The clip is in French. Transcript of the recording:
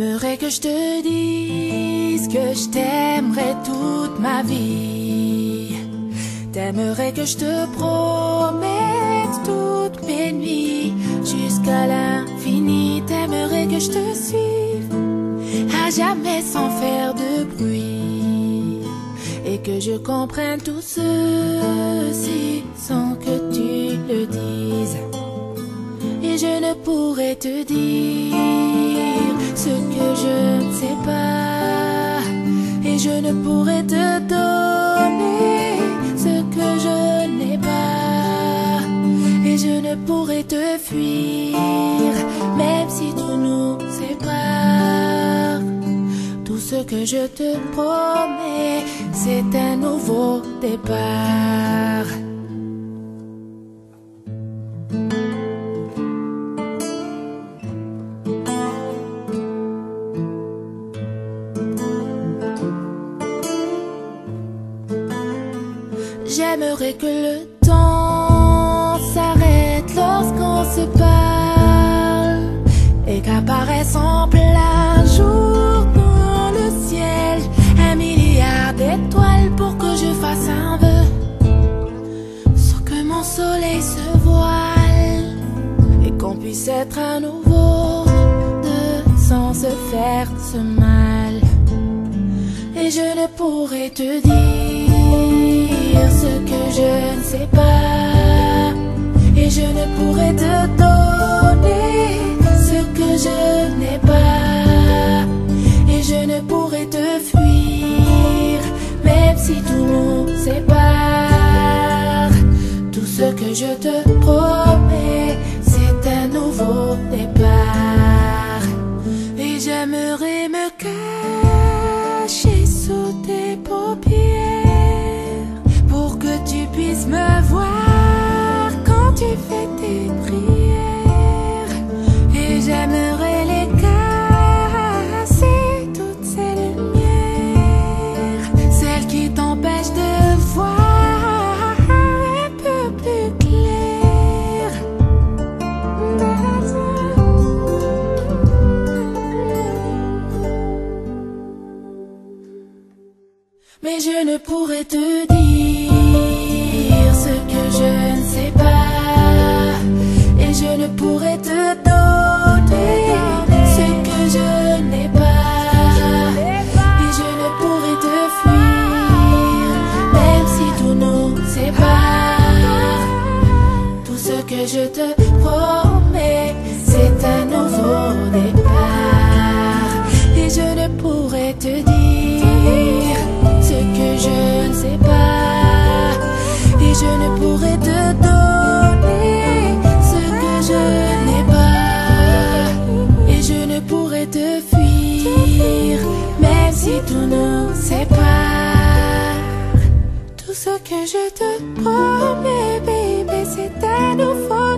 T'aimerais que je te dise que je t'aimerais toute ma vie. T'aimerais que je te promette toutes mes nuits jusqu'à l'infini. T'aimerais que je te suive à jamais sans faire de bruit, et que je comprenne tout ceci sans que tu le dises. Et je ne pourrais te dire ce que je ne sais pas, et je ne pourrais te donner ce que je n'ai pas, et je ne pourrais te fuir même si tout nous sépare. Tout ce que je te promets, c'est un nouveau départ. J'aimerais que le temps s'arrête lorsqu'on se parle, et qu'apparaisse en plein jour dans le ciel un milliard d'étoiles pour que je fasse un vœu, sans que mon soleil se voile, et qu'on puisse être à nouveau deux sans se faire ce mal. Et je ne pourrais te dire ce que je ne sais pas, et je ne pourrais te donner ce que je n'ai pas, et je ne pourrais te fuir même si tout nous sépare. Tout ce que je te promets, c'est un nouveau départ. Et j'aimerais me cacher sous tes paupières pour que tu puisses me voir quand tu fais tes prières. Et j'aimerais les casser, toutes ces lumières, celles qui t'empêchent de voir un peu plus clair. Mais je ne pourrais te dire ce que je ne sais pas, et je ne pourrais te donner ce que je n'ai pas, et je ne pourrais te fuir même si tout nous sépare. Tout ce que je te promets, c'est un nouveau départ. Et je ne pourrais te dire ce que je ne sais pas, et je ne pourrais te donner ce que je n'ai pas, et je ne pourrais te fuir même si tout nous sépare. Tout ce que je te promets, baby, c'est un nouveau